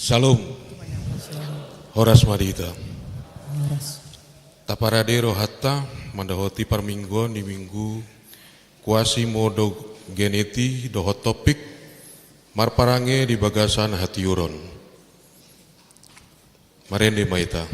Salum, horas madita. Taparadero hatta mandahoti parmingguan di minggu kuasi modo geneti dohot topik marparange di bagasan hatiuron. Marende maita.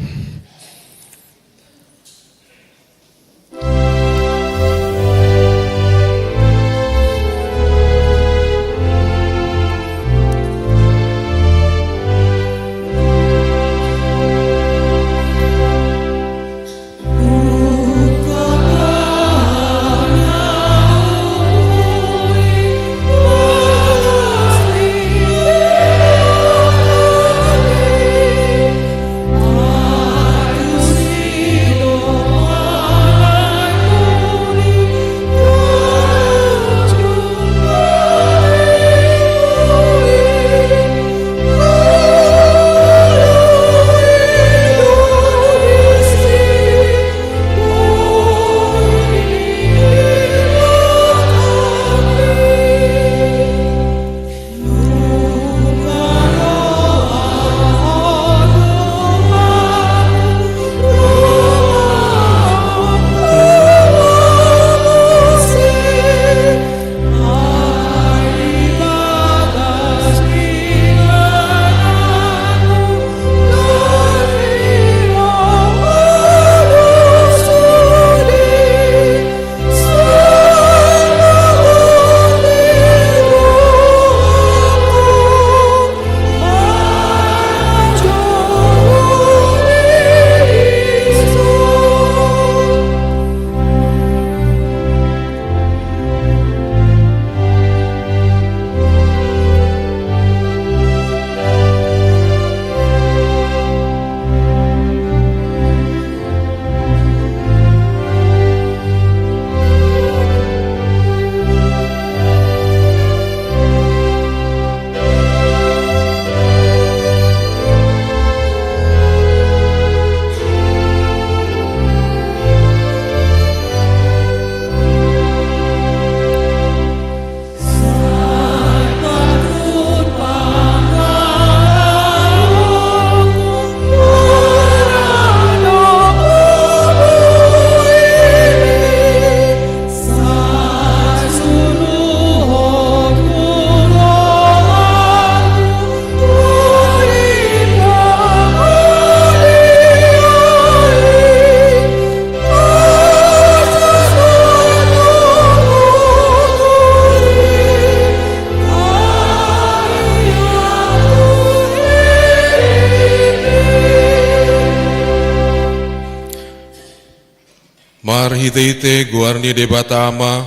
Marhite guarni debata ama,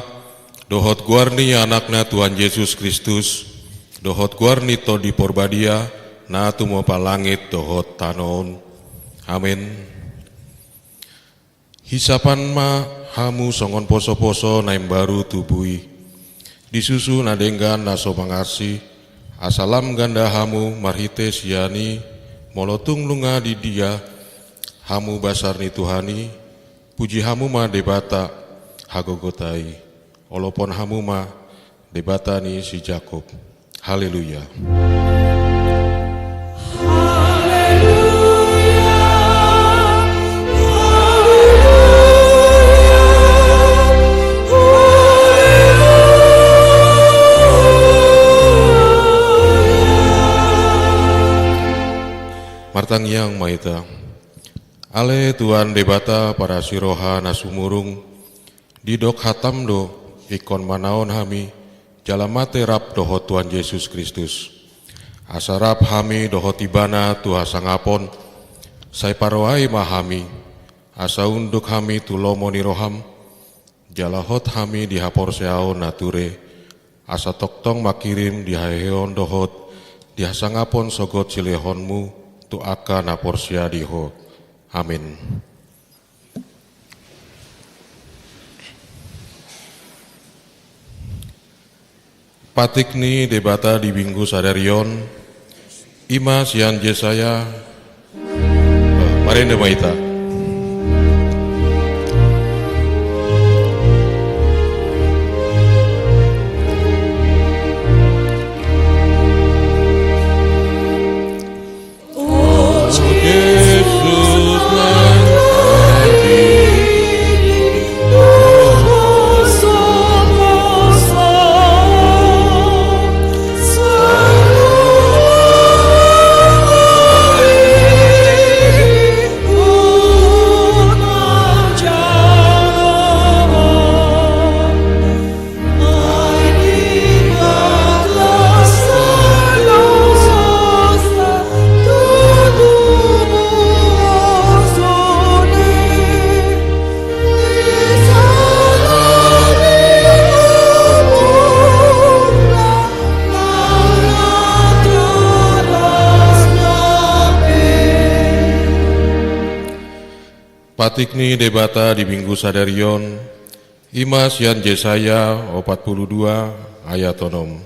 dohot guarni anakna Tuhan Yesus Kristus, dohot guarni to di porbadia, na tumo palangit dohot tanon. Amin. Hisapan ma hamu songon poso-poso naim baru tubui, disusu nadenggan naso pangasi, asalam ganda hamu marhite siani, molotung lunga di dia, hamu basar ni Tuhani, puji hamu ma debata hagogotai, olopon hamu ma debata ni si Jakob. Haleluya. Martang yang maita. Ale Tuhan debata para siroha nasumurung didok hatam do ikon manaon hami jalamate rap doho Tuhan Yesus Kristus asarap hami doho tibana Tuha sangapon sai paroai mahami asa unduk hami tulomo niroham jalahot hami dihapor seao nature asa toktong makirim dihaheon dohot dihasangapon sogot silehonmu tu aka naporsia diho. Amin. Patikni debata di minggu sadarion ima sian Yesaya marende maita. Patikni debata di minggu sadarion, Imas Yan Jesaya 42 ayat onom.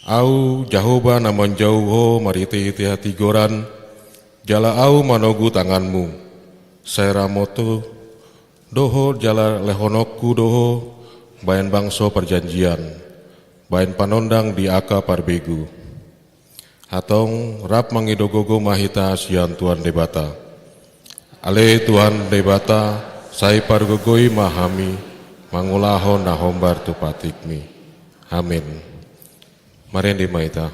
Au Jahoba namon jauho marite ite hati goran, jala au manogu tanganmu, Seramoto doho jala lehonokku doho, bayan bangso perjanjian, bayan panondang di aka parbegu. Hatong rap mangidogogo mahita sian Tuhan debata. Ale Tuhan debata, sai pargogoi mahami, mangulaho nahombar tu patikmi. Amin. Marendi mahita.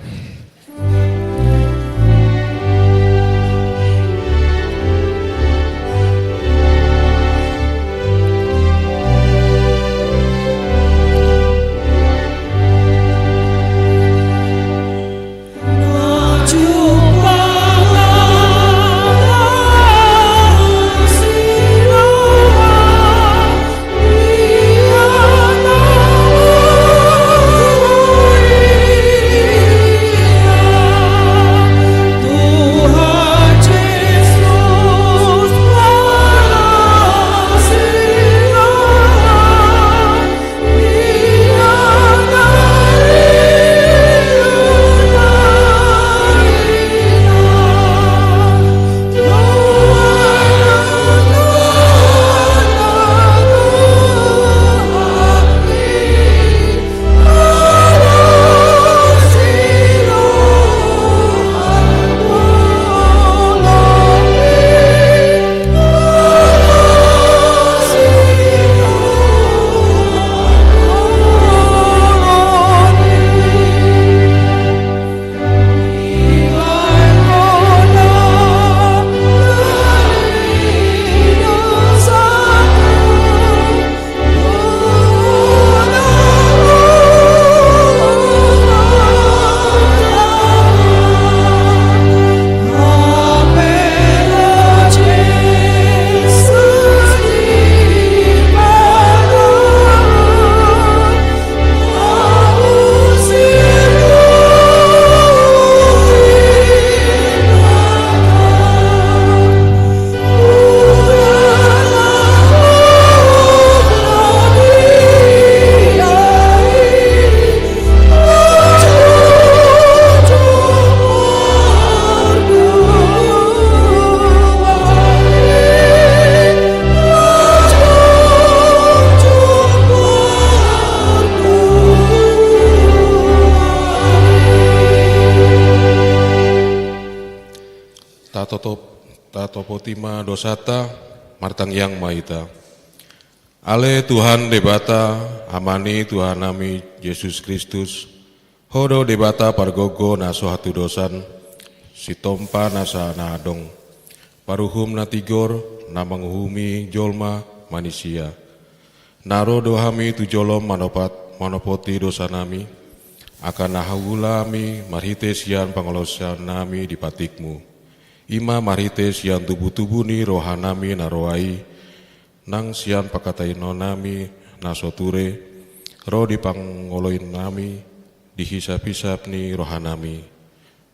Tatopotima dosata martang yang maita. Ale Tuhan debata amani Tuhan nami Yesus Kristus. Hodo debata pargogo naso hatu dosan. Sitompa nasa nadong. Paruhum natigor namanguhumi jolma manusia. Naro dohami tujolom manopoti dosa nami. Akan nahawulami marhite sian pangolosan nami di patikmu. Ima marhite sian tubuh-tubuh ni rohanami naroai, nang sian pakataino nami nasoture, roh dipangoloin nami, dihisap-hisap ni rohanami.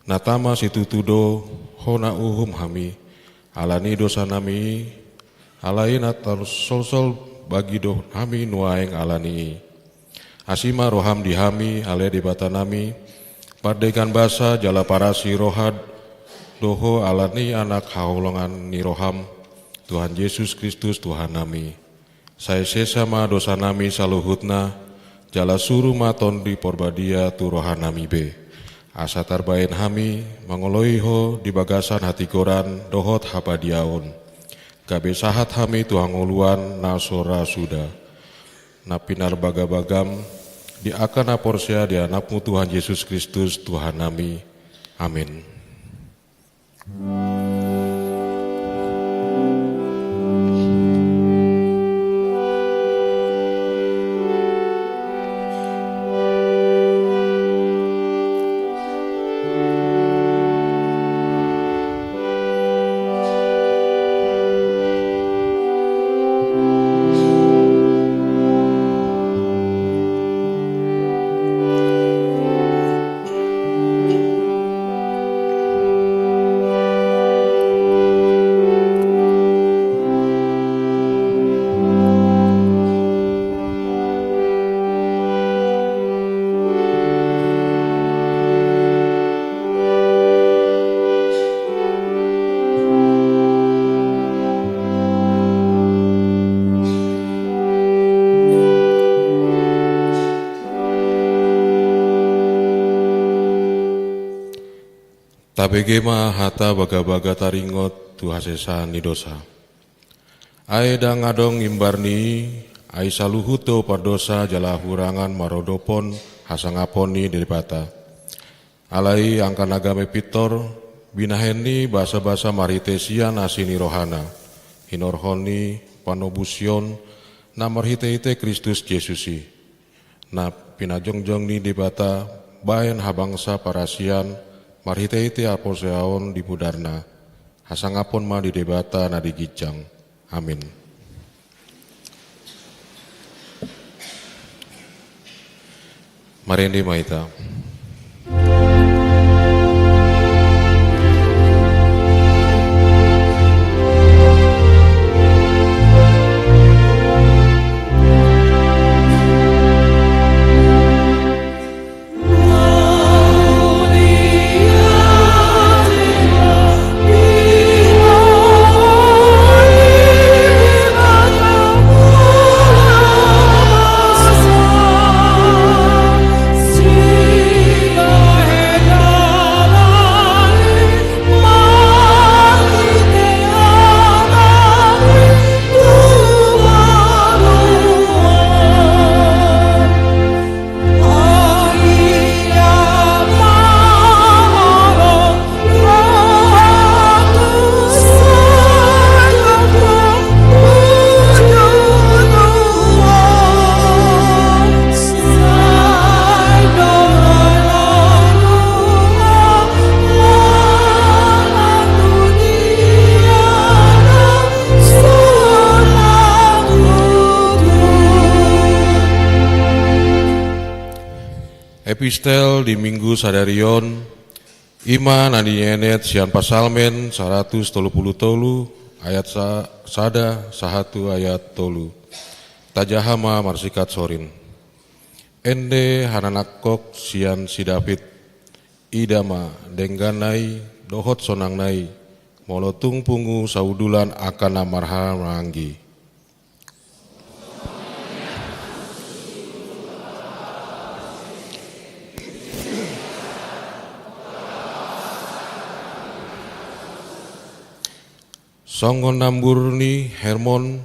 Natama situtudo hona uhum hami, alani dosa nami, alain atar sol-sol bagi doh hami nuaeng alani. Asima roham dihami, ale debata nami, padekan basa jala parasi rohad, doho alani anak haulongan ni roham, Tuhan Yesus Kristus Tuhan nami. Saya sesama dosa nami saluhutna, jala suruh maton di porbadia tu rohan nami be. Asa tarbain hami, mangoloiho di bagasan hati koran, dohot habadiaon. Gabe sahat hami tuang uluan nasora suda. Napinar bagabagam, di akan aporsia di anakmu Tuhan Yesus Kristus Tuhan nami. Amin. Tabege ma hata baga-baga taringot tu hasesa ni dosa. Ae dang adong imbarni, ai saluhuto pardosa jala hurangan marodopon hasangaponi deripata. Alai angkan agame pitor, binaheni basa-basa maritesian asini rohana. Hinorhoni panobusion namar hite-hite Kristus Yesusi. Na pinajongjong ni debata bayan habangsa parasian marhite-hite aposeaon di pudarna. Hasangapon ma di debata na digijang. Amin. Marendi maita. Epistel di Minggu Sadarion Iman andinyenet sian pasalmen 133 ayat sada sahatu ayat tolu. Tajahama marsikat sorin. Ende hananakok sian si David idama dengganai dohot sonangnai molotung pungu saudulan akan amarha manggi. Songon namburni Hermon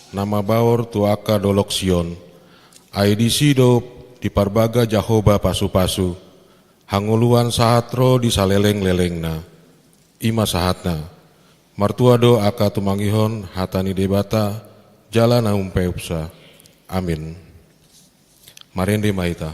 nama baor tuaka dolok Sion. Aidisido di parbaga Jahoba pasu-pasu. Hanguluan sahatro di saleleng-lelengna. Ima sahatna. Martuado aka tumangihon hatani debata jalan umpe upsa. Amin. Marende maita.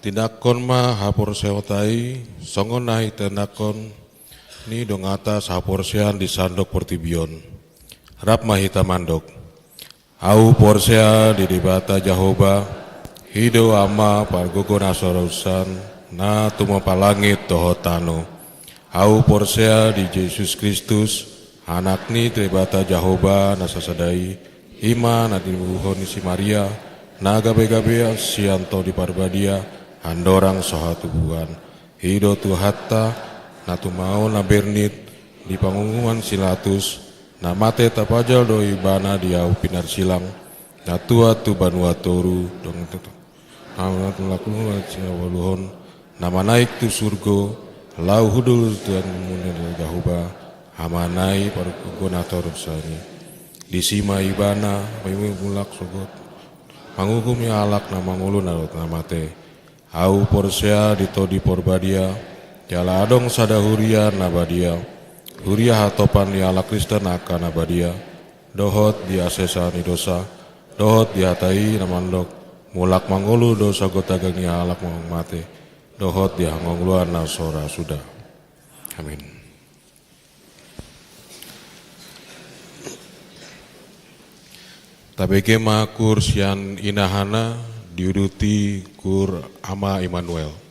Tindakon ma hapor seotai songon nahi tindakon ni dongata hapor sean di sandok portibion. Rap mahita mandok. Au porsea di dibata Jahoba, hido ama pargogo nasorosan, na tuma palangit tohotano. Au porsea di Yesus Kristus, anak ni tribata Jahoba nasasadai, ima na dibuhon si Maria, na gabe-gabe sianto di parbadia, handorang sohatubuan. Hido tuhatta, na tumao na bernit, di pangungguan silatus, na mate tapajal do ibana dia upinar silang, na tua tu banua toru dong itu, na lakukan waluhon, nama naik tu surgo, lau hudul tuan munir gahuba, hama naik pargonator sani, disima ibana, payung mulak sogot, mangukum ya alak na mangulu narot namate, au porsea ditodi porbadia, jala adong sadahuria nabadia. Huria hatopan di ala Kristen akan abadia, dohot di asesa ni dosa, dohot di hatai namandok, mulak mangolu dosa gotagang ni alak mate, dohot di hangongluan nasora sudah. Amin. Tabeke makur sian inahana diuduti kur ama Immanuel.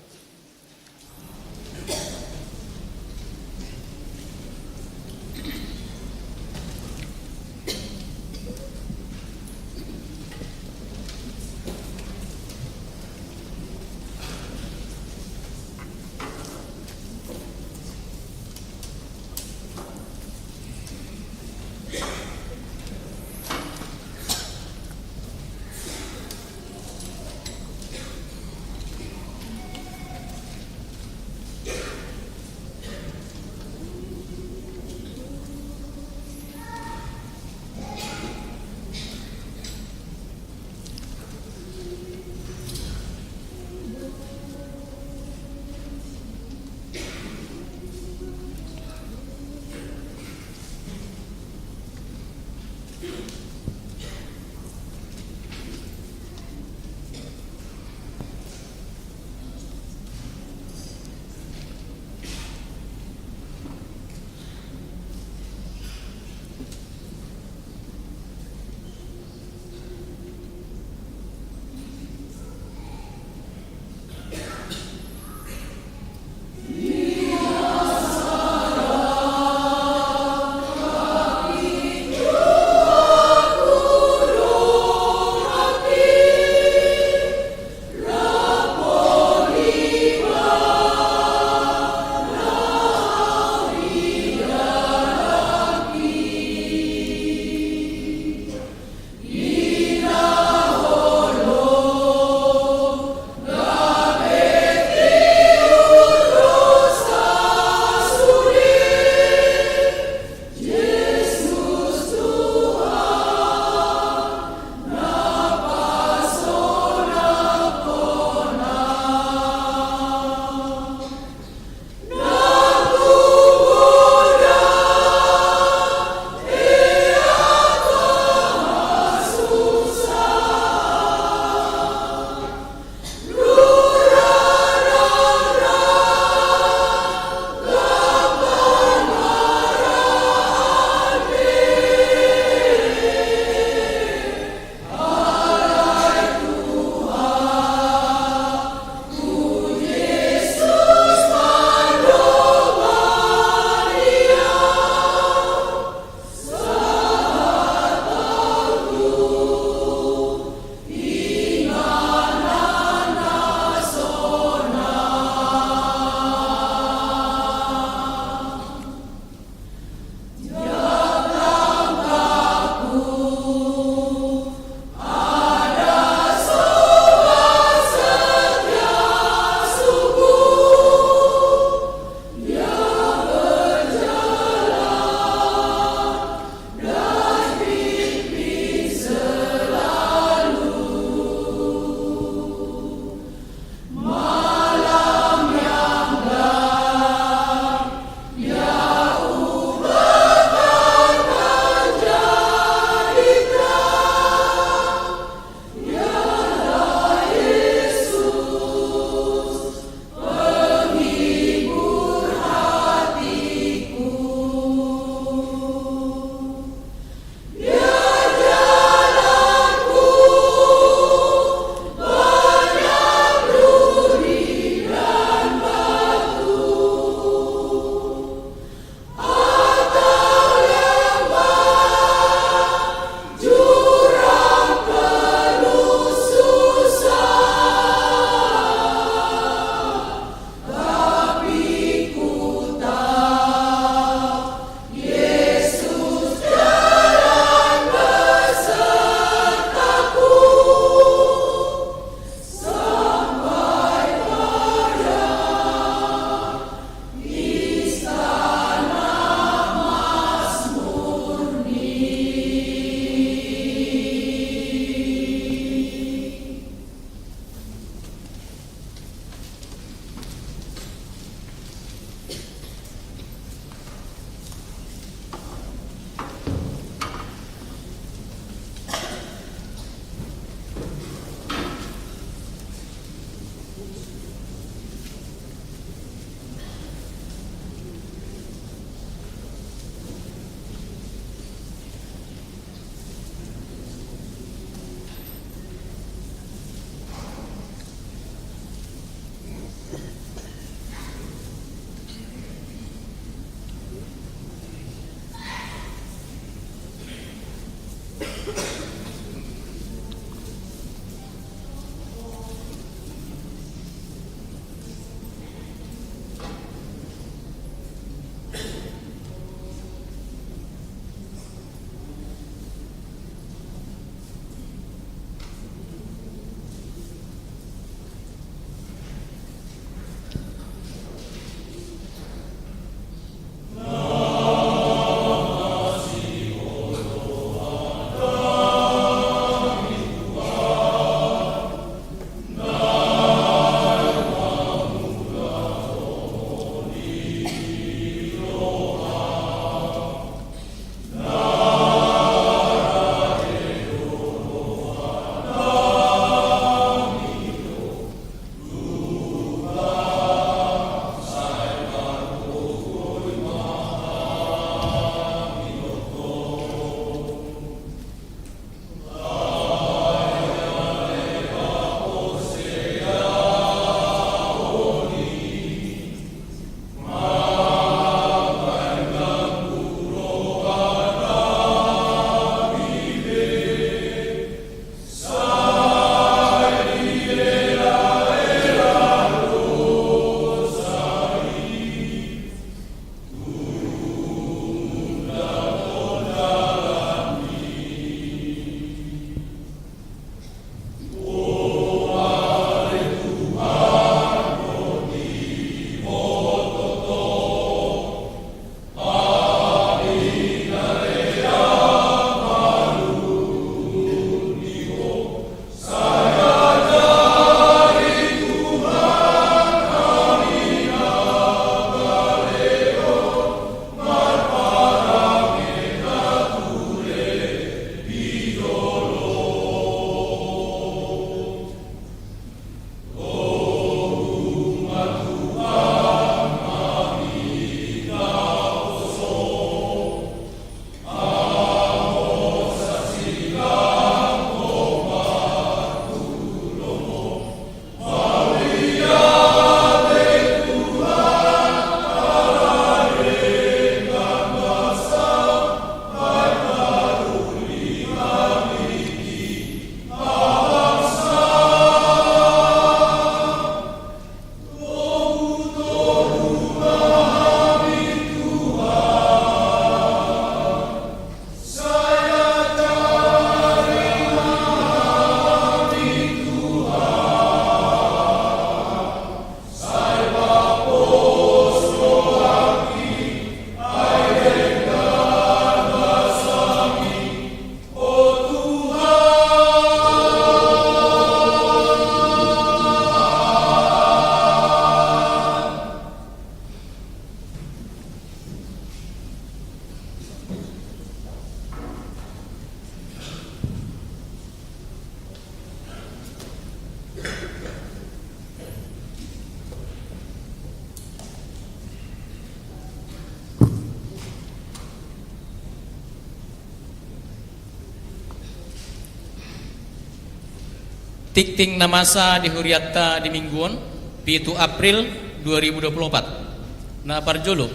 Tikting na masa di huriatta di mingguon 7 April 2024 na parjolo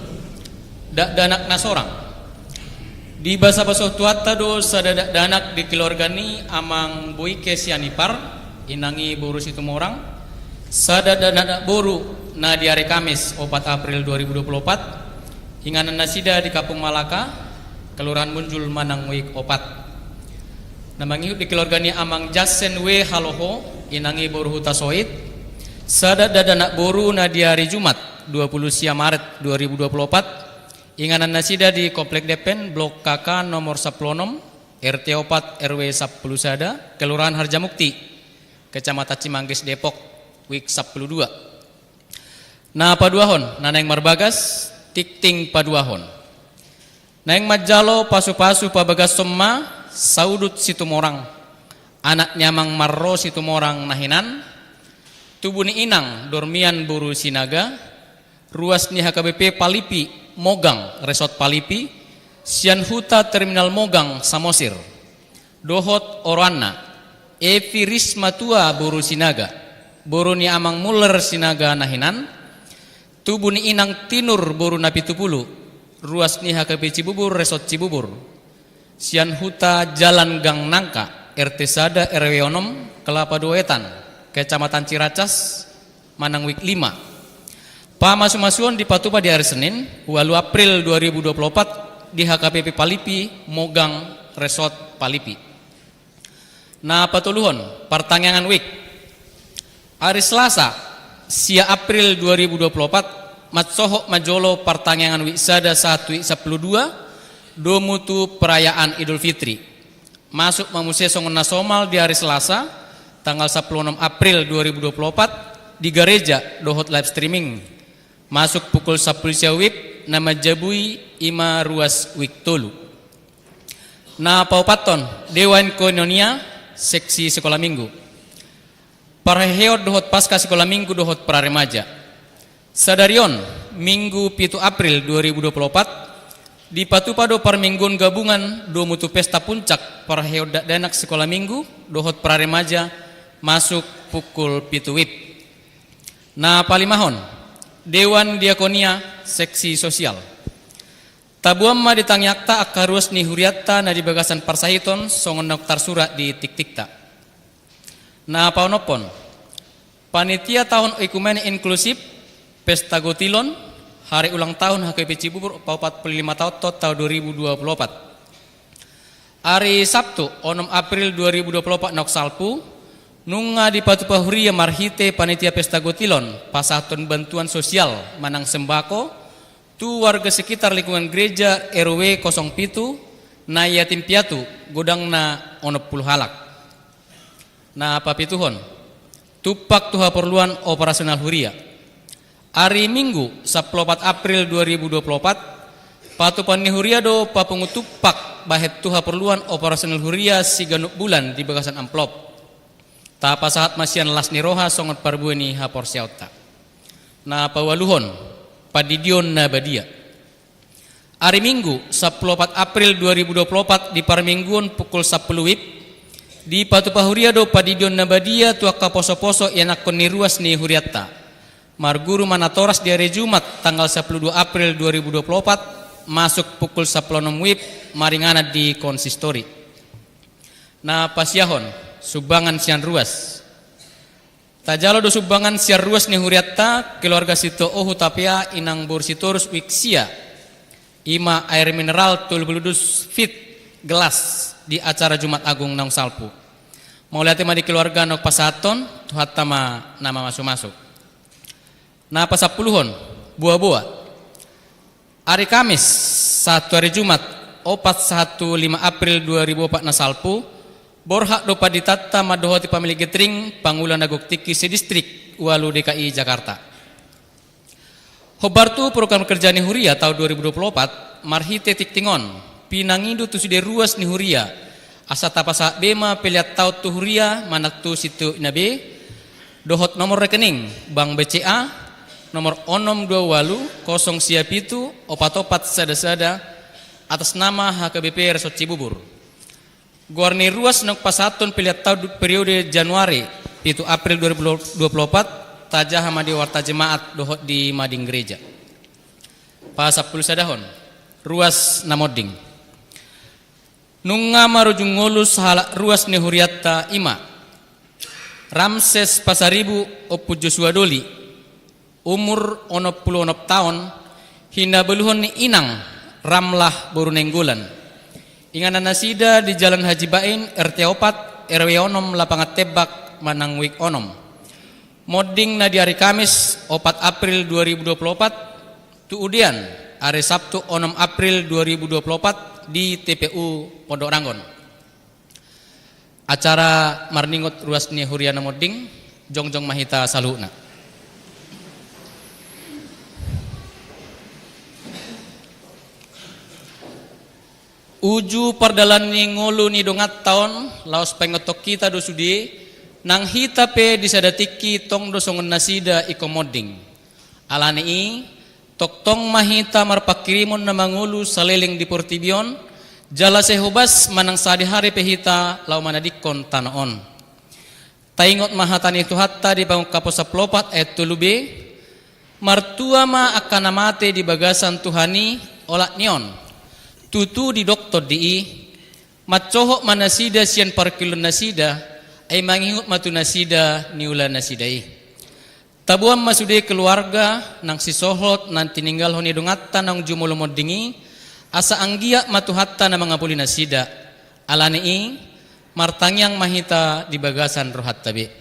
danak na sorang di basa-basa tuata do sa danak di keluarga ni amang boike sianipar inangi boru situ morang sa danak boru na di hari Kamis 4 April 2024 hinganan nasida di Kapung Malaka Kelurahan Munjul Manang Wik Opat namang di keluarga ni amang Jasen we Haloho inangi boru huta soit sada danak boru na di hari Jumat 20 Maret 2024 inganan nasida di Komplek Depen Blok KK nomor 16 RT 4 RW 10 sada Kelurahan Harjamukti Kecamatan Cimanggis Depok Wik 12 na paduahon naneng marbagas tikting paduahon naeng majalo pasu-pasu pabagas somma saudut situmorang anak nyamang marro situmorang nahinan tubuh ni inang dormian buru sinaga ruas ni HKBP Palipi Mogang Resort Palipi sian huta terminal Mogang Samosir dohot Orwana Evi Risma tua buru sinaga buru ni amang muler sinaga nahinan tubuh ni inang tinur buru napi tupulu ruas ni HKBP Cibubur Resort Cibubur sian huta Jalan Gang Nangka RT Sada RW Onom Kelapa Duetan Kecamatan Ciracas Manang Wik 5 pamasuan di Patupa di hari Senin 8 April 2024 di HKBP Palipi Mogang Resort Palipi na patuluhon pertanyaan Wik hari Selasa sia April 2024 matsoho majolo pertanyaan Wik sada 1 Wik 12 domutu perayaan Idul Fitri masuk mamuse songon nasomal di hari Selasa tanggal 16 April 2024 di gereja dohot live streaming masuk pukul 10 siawip nama jabui ima ruas wik tolu na paupaton Dewan Koinonia seksi sekolah minggu paraheot dohot pasca sekolah minggu dohot para remaja sadarion minggu 7 April 2024 di Patupado Parminggun gabungan do mutu pesta puncak paraheot danak sekolah minggu dohot para remaja masuk pukul 7 wib na palimahon Dewan Diakonia seksi sosial tabuam ma ditanyakta akarus ni huriatta na di bagasan parsahiton songon noktar surat di tik-tikta na paunopon panitia tahun ekumene inklusif pesta gotilon hari ulang tahun HKBP Cibubur 45 tahun total 2024 hari Sabtu 6 April 2024 nok salpu nunga di Patupa Huria marhite panitia pesta gotilon pasaton bantuan sosial manang sembako tu warga sekitar lingkungan gereja RW 07 na yatim piatu godang na 60 halak na papituhon tupak tuha perluan operasional Huria hari Minggu 14 April 2024 Patupan ni Huria do papungutupak bahet tuha perluan operasional Huria siganuk bulan di bagasan amplop ta pasahat masian las ni roha songot parbueni hapor siauta na pawaluhon padidion na badia hari Minggu 14 April 2024 di Parmingguon pukul 10 wib di Patupa Huria do padidion na badia tuaka poso-poso yanakon ni ruas ni huriatta marguru manatoras di hari Jumat tanggal 12 April 2024 masuk pukul 10 wib maringana di konsistori na pasyahon subangan sian ruas tajalo do subangan sian ruas ni huriatta keluarga sito ohu tapia inang borsitorus wiksia ima air mineral tulbuludus fit gelas di acara Jumat Agung nang salpu mau lihat di keluarga nok pasaton tuhat tama nama masuk-masuk na pasapuluhon buah-buah hari Kamis 1 hari Jumat 415 April 2004 na salpu borhak dopa ditata madohoti pemilik getring pangulan agok tiki sedistrik walu DKI Jakarta hobartu program kerja ni Huria tahun 2024 marhite tiktingon pinangidu tu sude ruas ni Huria asa tapasa bema peliat tau tu Huria manak tu situ inabe dohot nomor rekening Bank BCA nomor 0628 kosong siap itu opat-opat sada-sada atas nama HKBP Resort Cibubur Guarni ruas nok pasaton pilihat tahun periode Januari Itu April 2024 tajah hamadi warta jemaat dohot di mading gereja. Pa 10 sadahon ruas namoding. Nunga marujung ngolus halak ruas ni huriatta ima. Ramses Pasaribu opu Joshua Doli umur 66 tahun hina beluhon ni inang Ramlah Borunenggolan. Inganan nasida di Jalan Haji Bain RT 4 RW onom lapangat tebak Manangwik onom. Modding na di hari Kamis 4 April 2024 tu udian hari Sabtu 6 April 2024 di TPU Pondok Ranggon. Acara marningot ruas ni huriana modding jongjong mahita saluna. Uju pardalan ni ngolu ni dongat taon laos pengotok kita dosudi nang hita pe disadatiki tong dosongon nasida iko modding. Alani i tok tong mahita marpakirimon na mangulu saleling di Portibion jala sehobas manang sadihari pehita lau manadikon tanoon. Taingot mahatani itu hatta di bangun kaposa plopat tulube martua ma akan amate di bagasan Tuhani olak nion. Tutu di doktor di matcohok manasida sian parkilon nasida ay mangingut matu nasida niula nasidai. Tabuam masude keluarga nang sisohot nan tininggal honi dongatta nang jumulo moddingi asa anggia matu hatta na mangapuli nasida. Alani martangyang mahita di bagasan rohat tabi.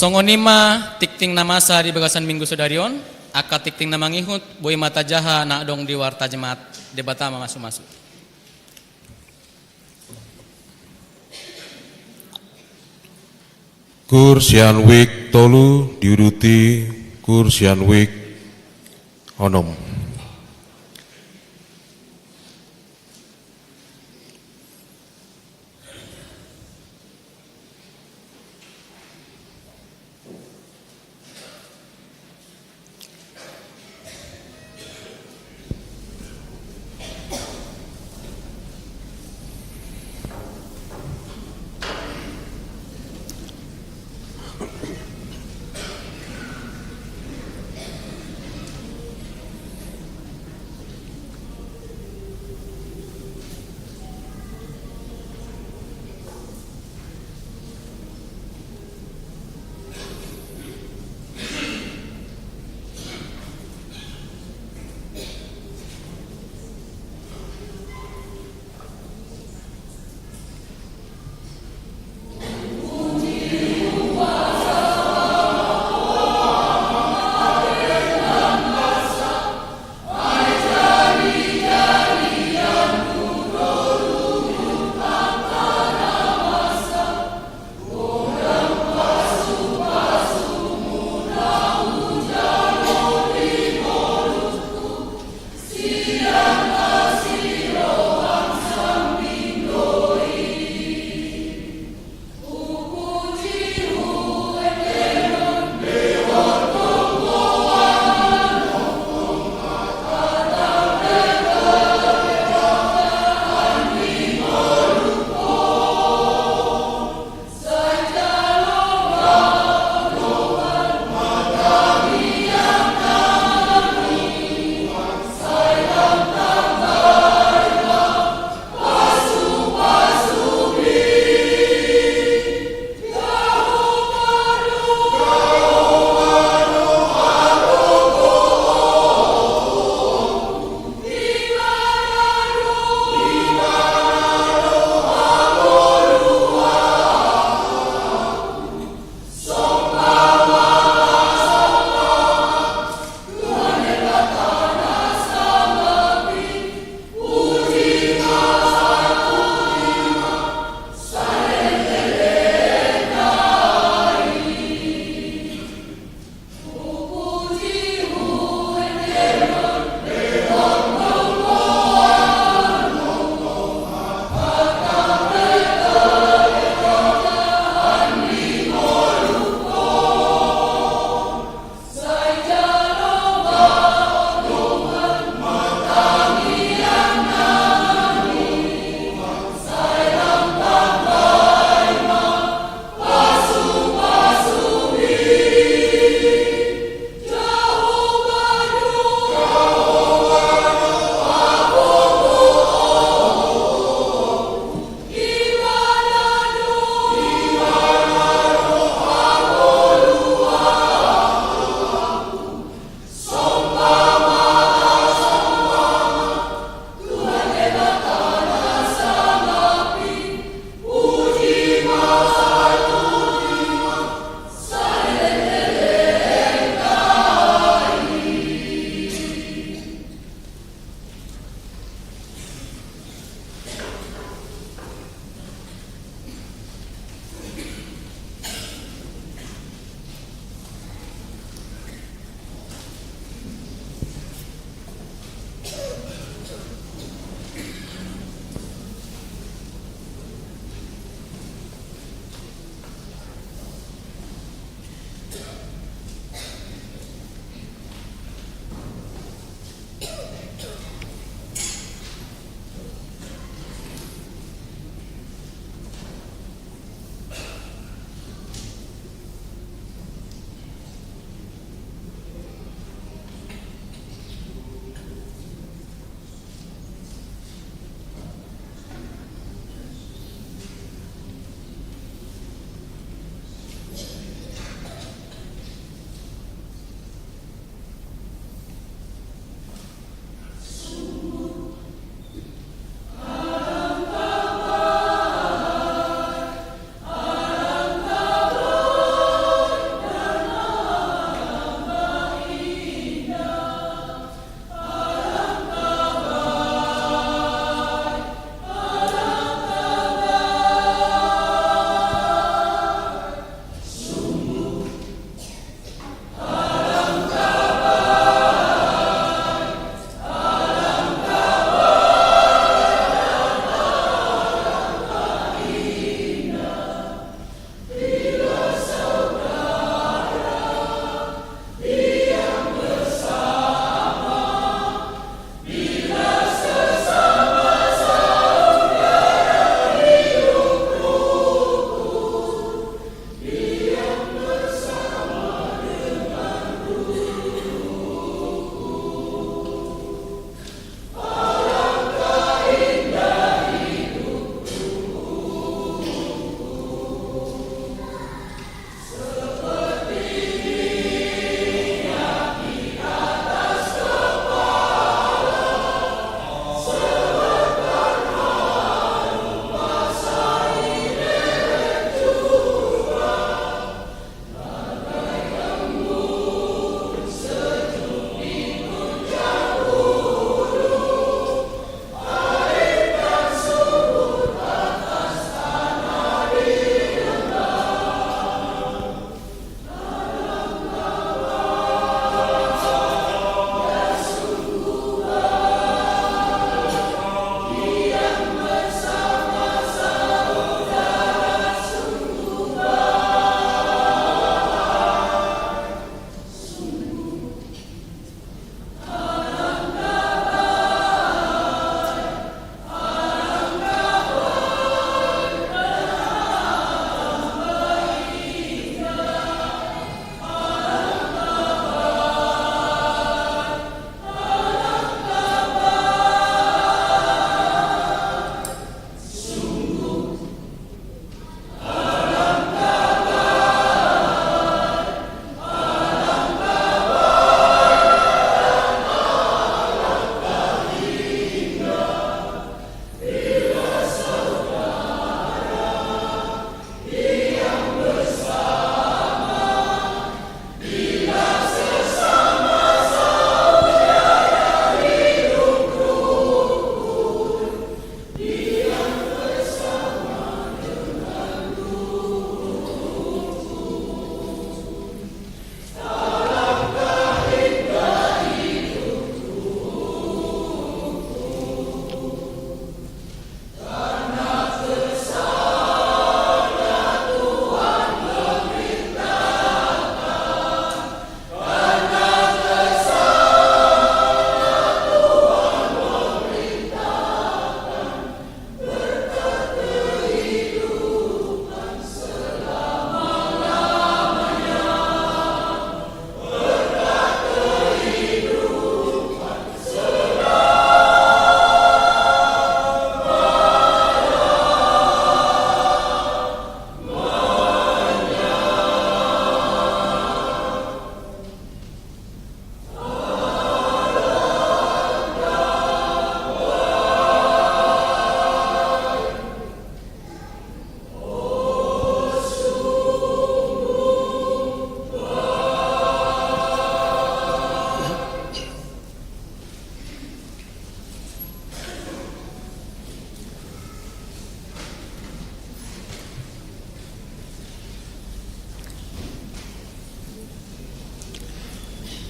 Songonima tikting namasa di bagasan minggu sodarion aka tikting namangihut boy mata jaha nak dong di warta jemaat debatama masuk-masuk. Kursian wik tolu diuruti kursian wik onom.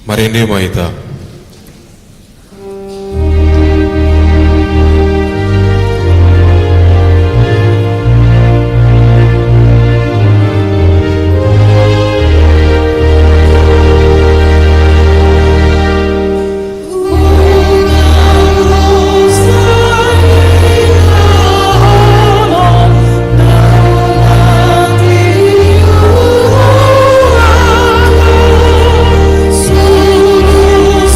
Marinde maita. Solo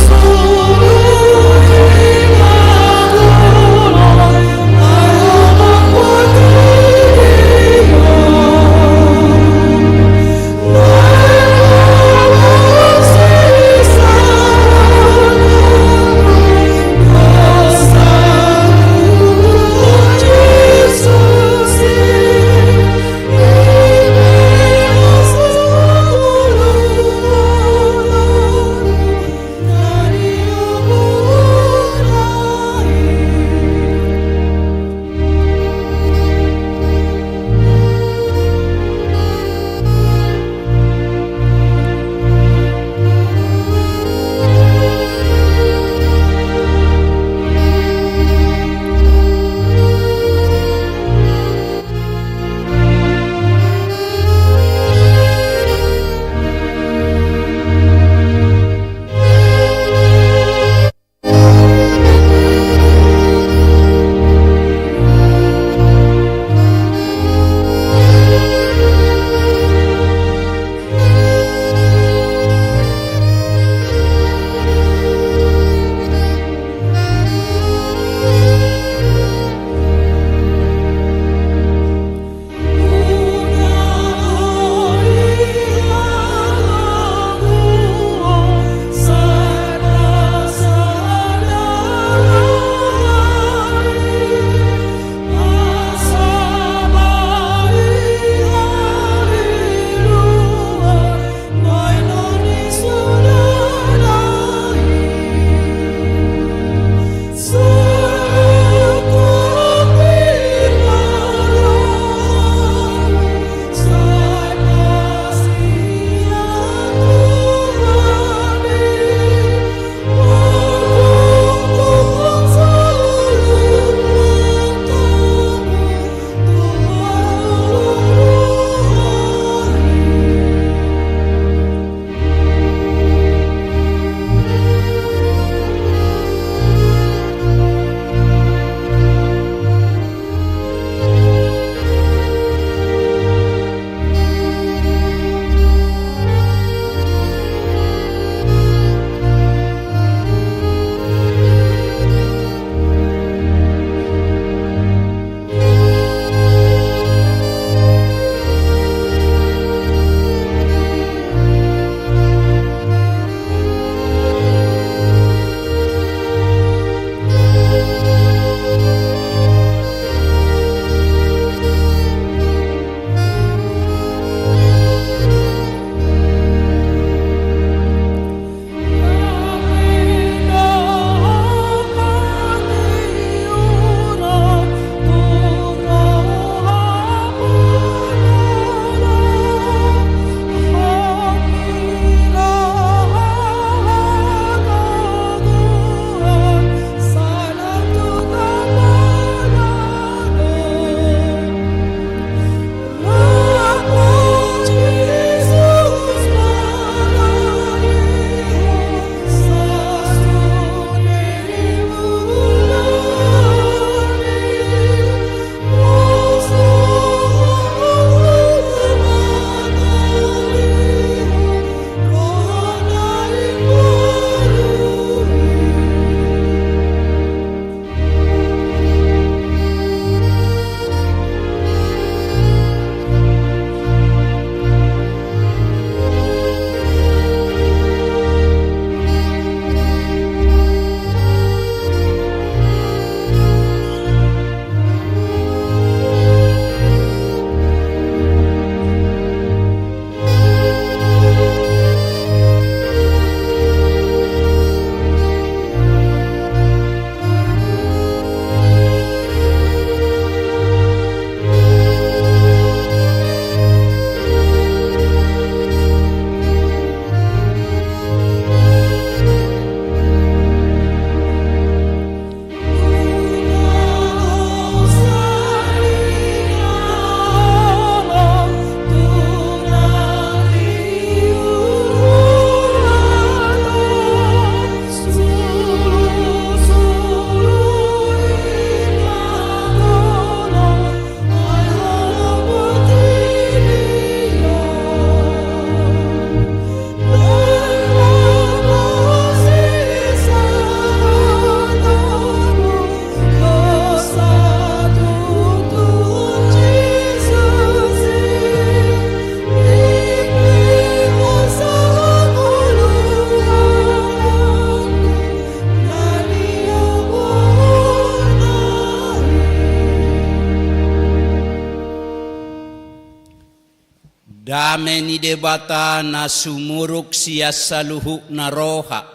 Ameni debata na sumuruk siasa luhuk na roha.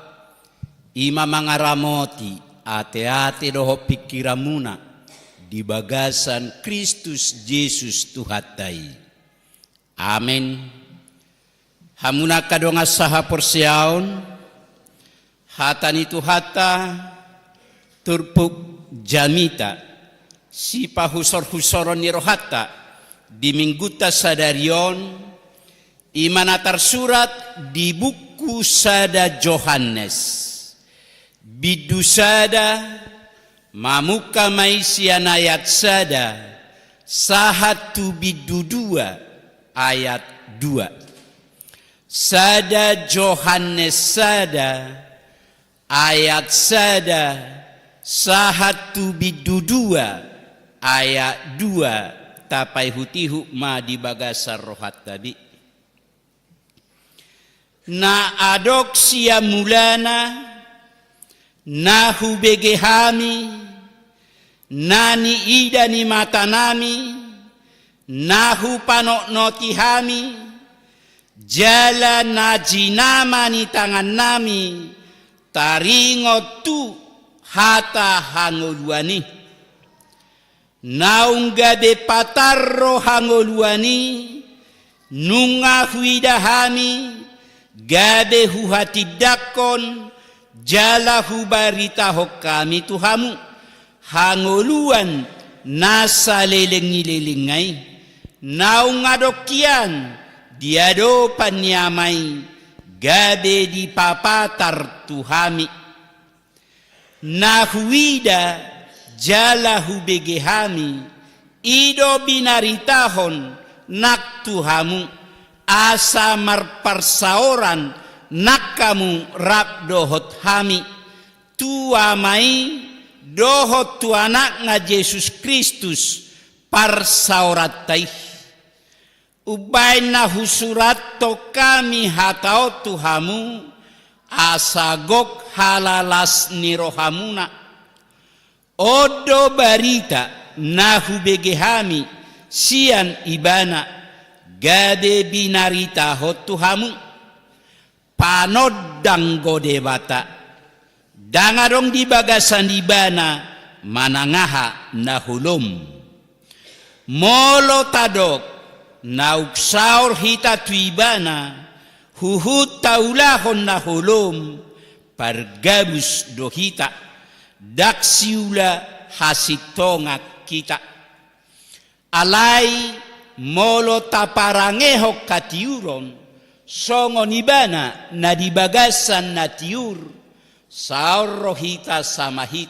Ima mangaramoti ate-ate doho pikiramuna di bagasan Kristus Yesus Tuhatai. Amin. Hamuna kadonga saha porsiaon hatani Tuhata turpuk jamita si pahusor-husoron ni rohata di mingguta sadarion imana tersurat di buku sada Johannes bidu sada mamuka maisian ayat sada sahatu bidu 2 ayat 2 sada Johannes sada ayat sada sahatu bidu 2 ayat 2 tapai hutihu ma di bagasar rohat tadi. Na adoksia mulana nahu begehami nani ida ni matanami nahu panok notihami jala najinama ni tangan nami taringo tu hata hangoluani naunggabe patarro hangoluani nunga huidahami gabe huhati dakon jala hubarita hokami tuhamu hangoluan nasa lelengi-lelengai naung adokian diado panyamai gabe di papatar tuhami nahuida jala hubegehami ido binaritahon nak tuhamu asa marparsaoran nakamu rap dohot hami tua mai dohot tu anak nga Yesus Kristus parsaorat taih ubay na husurat to kami hatao tuhamu asagok halalas ni rohamuna odo barita na hubegehami sian ibana gade binarita hotuhamu panodang gode bata dangarong di bagasan ibana manangaha nahulum molo tadok nauksaur hita tuibana huhut taulahon nahulum pargabus dohita daksiula hasitongak kita alai molo taparangeho katiuron songon ibana na di bagasan na tiur saur rohita sama hita